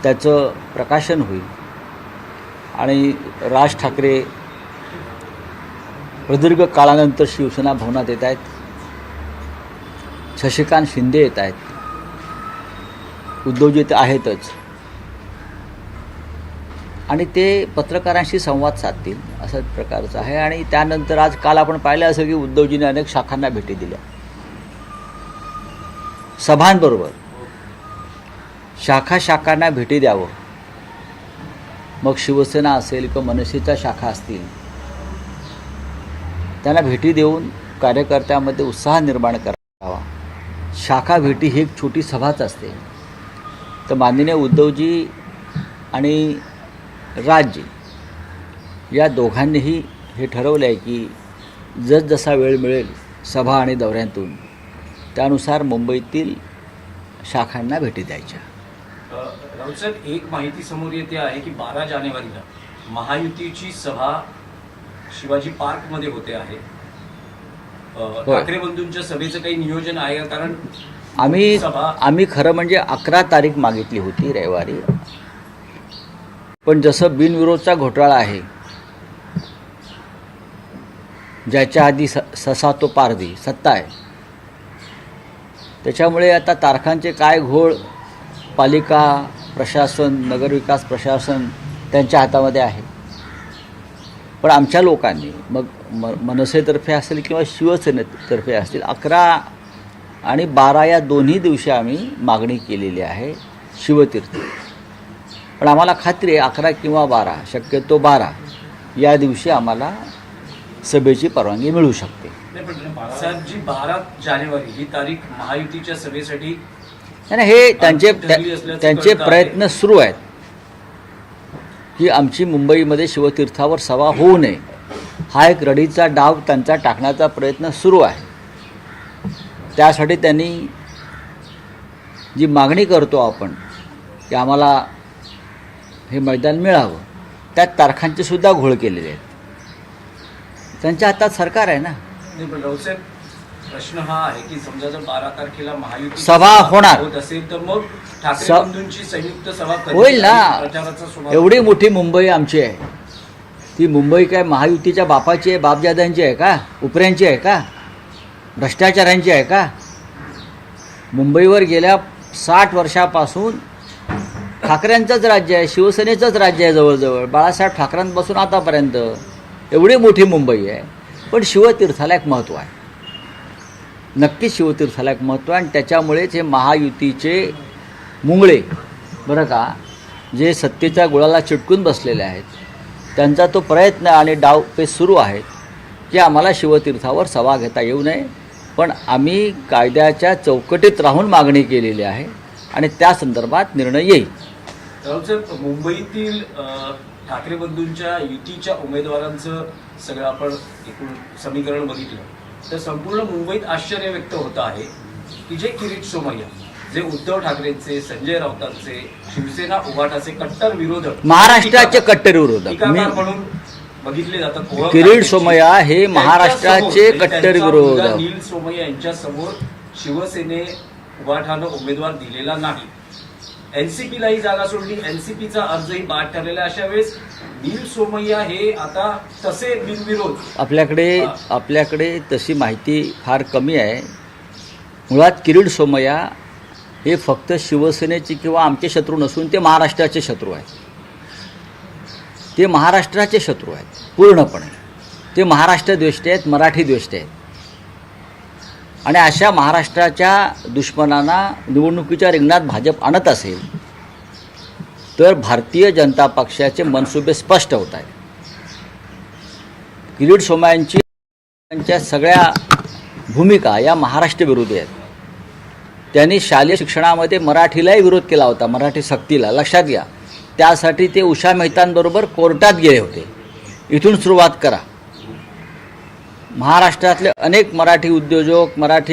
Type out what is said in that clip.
त्याचं प्रकाशन होईल आणि राज ठाकरे प्रदीर्घ काळानंतर शिवसेना भवनात येत आहेत. शशिकांत शिंदे येत आहेत. उद्धवजी ते आहेतच आणि ते पत्रकारांशी संवाद साधतील अशा प्रकारचं आहे. आणि त्यानंतर आज काल आपण पाहिलं असेल की उद्धवजीने अनेक शाखांना भेटी दिल्या. सभांबरोबर शाखांना भेटी द्यावं. मग शिवसेना असेल किंवा मनसेच्या शाखा असतील त्यांना भेटी देऊन कार्यकर्त्यामध्ये उत्साह निर्माण करावा. शाखा भेटी ही एक छोटी सभाच असते. तर माननीय उद्धवजी आणि राजजी या दोघांनीही हे ठरवलं आहे की जसजसा वेळ मिळेल सभा आणि दौऱ्यांतून त्यानुसार मुंबईतील शाखांना भेटी द्यायच्या. राऊत साहेब, एक माहिती समोर येते आहे की 12 जानेवारीला महायुतीची सभा शिवाजी पार्कमध्ये होते आहे. ठाकरे बंधूंच्या सभेचं काही नियोजन आहे का? कारण आम्ही खरं म्हणजे 11 तारीख मागितली होती रविवारी, पण जसं बिनविरोधचा घोटाळा आहे ज्याच्या आधी ससा तो पारधी सत्ता आहे, त्याच्यामुळे आता तारखांचे काय घोळ पालिका प्रशासन नगरविकास प्रशासन त्यांच्या हातामध्ये आहे. पण आमच्या लोकांनी मग मनसेतर्फे असेल किंवा शिवसेनेतर्फे असतील 11 आणि 12 या दोन्ही दिवशी आम्ही मागणी केलेली आहे शिवतीर्थ. पण आम्हाला खात्री आहे 11 किंवा 12 शक्यतो 12 या दिवशी आम्हाला सभेची परवानगी मिळू शकते. साहेब, जी 12 जानेवारी ही तारीख महायुतीच्या सभेसाठी नाही, हे त्यांचे प्रयत्न सुरू आहेत की आमची मुंबईमध्ये शिवतीर्थावर सभा होऊ नये. हा एक रडीचा डाव त्यांचा टाकण्याचा प्रयत्न सुरू आहे. त्यासाठी त्यांनी जी मागणी करतो आपण की आम्हाला हे मैदान मिळावं, त्यात तारखांचे सुद्धा घोळ केलेले आहेत. त्यांच्या हातात सरकार आहे ना. पण राऊसाहेब, प्रश्न हा आहे की समजा जर 12 तारखेला महायुती सभा होणार होत असेल तर मग ठाकरे बंधूंची संयुक्त सभा होईल ना. एवढी मोठी मुंबई आमची आहे. ती मुंबई काय महायुतीच्या बापाची आहे, बापजाद्यांची आहे का? उपऱ्यांची आहे का? भ्रष्टाचारांची आहे का? मुंबईवर गेल्या 60 वर्षापासून ठाकरेंचंच राज्य आहे, शिवसेनेचंच राज्य आहे जवळजवळ बाळासाहेब ठाकरेंपासून आतापर्यंत. एवढी मोठी मुंबई आहे. पण शिवतीर्थाला एक महत्त्व आहे, नक्कीच शिवतीर्थाला एक महत्त्व आहे. आणि त्याच्यामुळेच हे महायुतीचे मुंगळे बरं का, जे सत्तेच्या गुळाला चिटकून बसलेले आहेत, त्यांचा तो प्रयत्न आणि डावपेच सुरू आहेत की आम्हाला शिवतीर्थावर सभा घेता येऊ नये. पण आम्ही कायद्याच्या चौकटीत राहून मागणी केलेली आहे आणि त्या संदर्भात निर्णय येईल. राऊसाहेब, मुंबईतील ठाकरे बंधूंच्या युतीच्या उमेदवारांचं सगळं आपण एकूण समीकरण बघितलं तर संपूर्ण मुंबईत आश्चर्य व्यक्त होतं आहे की जे किरीट सोमय्या, जे उद्धव ठाकरेंचे, संजय राऊतांचे, शिवसेना उभाटाचे कट्टर विरोधक, महाराष्ट्राचे कट्टर विरोधक म्हणून बघितले जातात. किरीट सोमय्या हे महाराष्ट्राचे कट्टर विरोधक. नील सोमय्या यांच्या समोर शिवसेने उभाटानं उमेदवार दिलेला नाही. एनसीपीलाही जागा सोडली, एनसीपीचा अर्जही बाद ठरलेला. अशा वेळेस नील सोमय्या हे आता तसे बिनविरोध. आपल्याकडे तशी माहिती फार कमी आहे. मुळात किरीट सोमय्या हे फक्त शिवसेनेचे किंवा आमचे शत्रू नसून ते महाराष्ट्राचे शत्रू आहेत. ते महाराष्ट्राचे शत्रू आहेत पूर्णपणे. ते महाराष्ट्र द्वेष्टे आहेत, मराठी द्वेष्टे आहेत. आणि अशा महाराष्ट्राच्या दुश्मनांना निवडणुकीच्या रिंगणात भाजप आणत असेल तर भारतीय जनता पक्षाचे मनसुबे स्पष्ट होत आहेत. किरीट सोमय्यांची त्यांच्या सगळ्या भूमिका या महाराष्ट्र विरोधी आहेत. त्यांनी शालेय शिक्षणामध्ये मराठीलाही विरोध केला होता, मराठी सक्तीला, लक्षात घ्या. त्यासाठी ते उषा मेहतांबरोबर कोर्टात गेले होते. इथून सुरुवात करा. महाराष्ट्रातले अनेक मराठी उद्योजक, मराठी